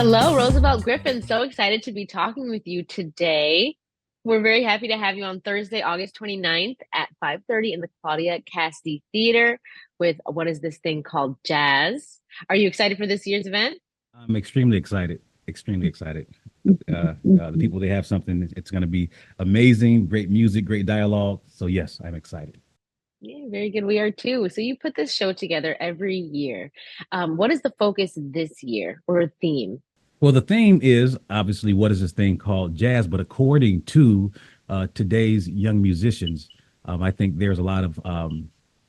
Hello, Roosevelt Griffin. So excited to be talking with you today. We're very happy to have you on Thursday, August 29th at 5:30 in the Claudia Cassidy Theater with what is this thing called jazz. Are you excited for this year's event? I'm extremely excited. Extremely excited. The people they have something. It's going to be amazing. Great music, great dialogue. So yes, I'm excited. Yeah, very good. We are too. So you put this show together every year. What is the focus this year or theme? Well, the theme is obviously what is this thing called jazz, but according to today's young musicians, I think there's a lot of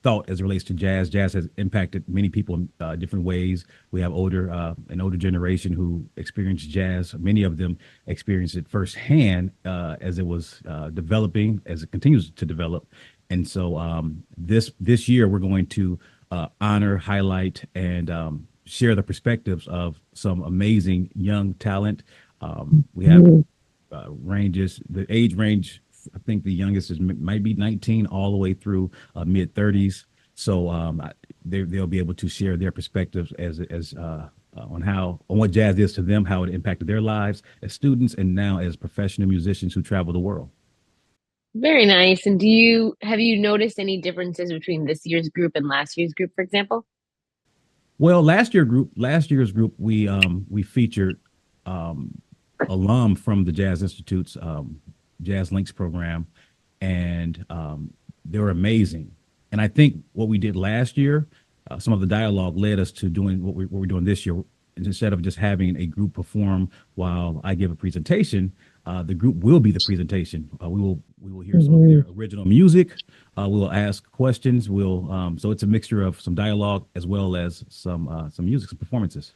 thought as it relates to jazz. Jazz has impacted many people in different ways. We have an older generation who experienced jazz. Many of them experienced it firsthand as it was developing, as it continues to develop. And so this year we're going to honor, highlight, and share the perspectives of some amazing young talent. We have ranges, the age range. I think the youngest is might be 19 all the way through mid 30s. So they'll be able to share their perspectives as on what jazz is to them, how it impacted their lives as students, and now as professional musicians who travel the world. Very nice. And have you noticed any differences between this year's group and last year's group, for example? Well, last year's group, we featured um, alum from the Jazz Institute's Jazz Links program, and they were amazing. And I think what we did last year, some of the dialogue led us to doing what we're doing this year. Instead of just having a group perform while I give a presentation, the group will be the presentation. We will hear some of their original music. We will ask questions. So it's a mixture of some dialogue as well as some music, some performances.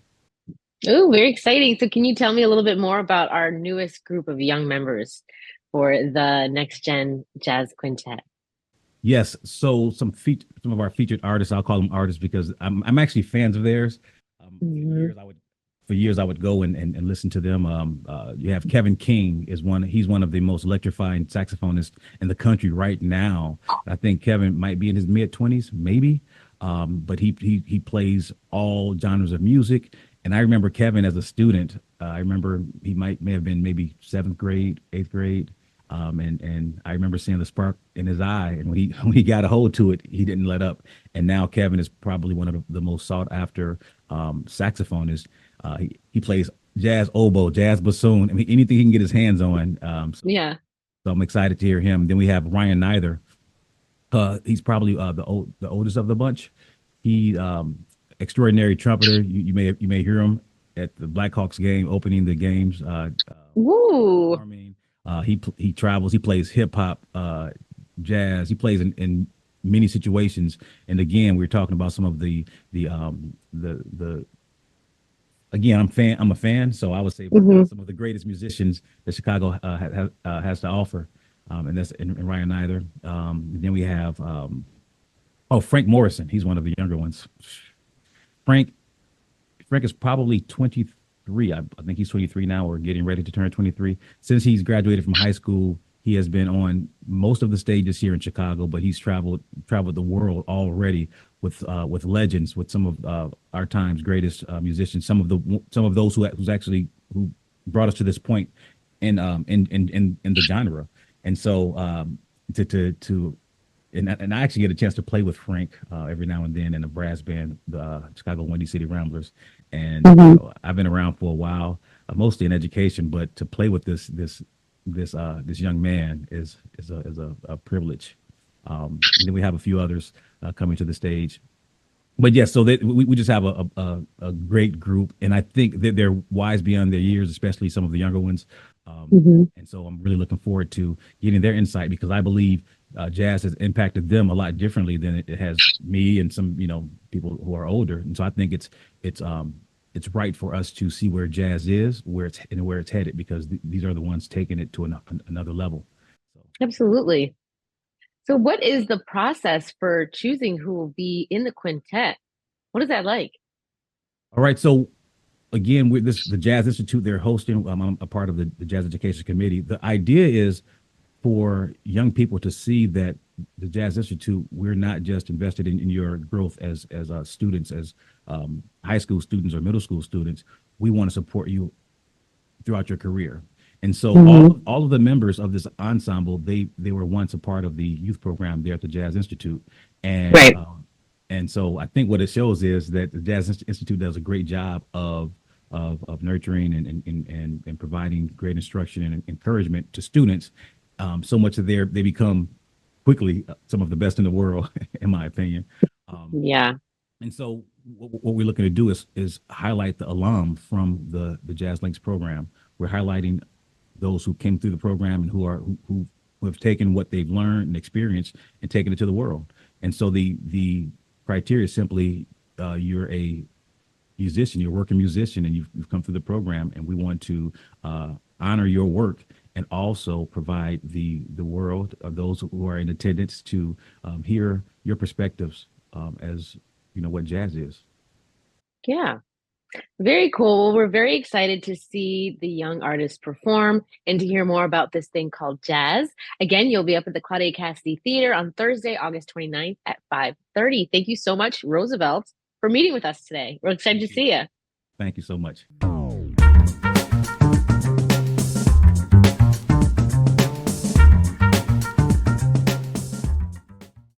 Oh, very exciting. So can you tell me a little bit more about our newest group of young members for the Next Gen Jazz Quintet? Yes. So some of our featured artists, I'll call them artists because I'm actually fans of theirs. Mhm. For years I would go and listen to them. You have Kevin King is one. He's one of the most electrifying saxophonists in the country right now. I think Kevin might be in his mid 20s, maybe. But he plays all genres of music. And I remember Kevin as a student. I remember he may have been maybe seventh grade, eighth grade. And I remember seeing the spark in his eye, and when he when he got a hold to it, he didn't let up. And now Kevin is probably one of the most sought after saxophonists. He plays jazz oboe, jazz bassoon. I mean, anything he can get his hands on. Yeah. So I'm excited to hear him. Then we have Ryan Neither. He's probably the oldest of the bunch. He extraordinary trumpeter. You may hear him at the Blackhawks game, opening the games. Woo. Performing. He travels. He plays hip hop, jazz. He plays in many situations. And again, we're talking about some of the again. I'm a fan. So I would say Hmm. some of the greatest musicians that Chicago has to offer. And that's in Ryan Neither. Then we have Frank Morrison. He's one of the younger ones. Frank Frank is probably 23. I think he's 23 now or getting ready to turn 23. Since he's graduated from high school, he has been on most of the stages here in Chicago, but he's traveled the world already with legends, with some of our time's greatest musicians, some of those who brought us to this point in the genre. And so to and I actually get a chance to play with Frank every now and then in a brass band, the Chicago Windy City Ramblers. And I've been around for a while, mostly in education, but to play with this young man is a privilege. And then we have a few others coming to the stage. But yes, so we just have a great group, and I think that they're wise beyond their years, especially some of the younger ones. Hmm. And so I'm really looking forward to getting their insight because I believe jazz has impacted them a lot differently than it has me and some people who are older. And so I think it's right for us to see where jazz is, where it's headed, because these are the ones taking it to another level. So. Absolutely. So, what is the process for choosing who will be in the quintet? What is that like? All right, so again, with the Jazz Institute, they're hosting. I'm a part of the Jazz Education Committee. The idea is for young people to see that the Jazz Institute, we're not just invested in your growth as students, as high school students or middle school students. we want to support you throughout your career. And so Hmm. all of the members of this ensemble, they were once a part of the youth program there at the Jazz Institute, and Right. and so I think what it shows is that the Jazz Institute does a great job of nurturing and providing great instruction and encouragement to students. So much that they become quickly some of the best in the world, in my opinion. Um, Yeah. and so what we're looking to do is highlight the alum from the Jazz Links program. We're highlighting those who came through the program and who have taken what they've learned and experienced and taken it to the world. And so the criteria is simply you're a musician, you're a working musician, and you've come through the program, and we want to honor your work and also provide the world of those who are in attendance to hear your perspectives as you know what jazz is. Yeah. Very cool. Well, we're very excited to see the young artists perform and to hear more about this thing called jazz. Again, you'll be up at the Claudia Cassidy Theater on Thursday, August 29th at 5:30. Thank you so much, Roosevelt, for meeting with us today. We're excited Thank to you. see you. Thank you so much.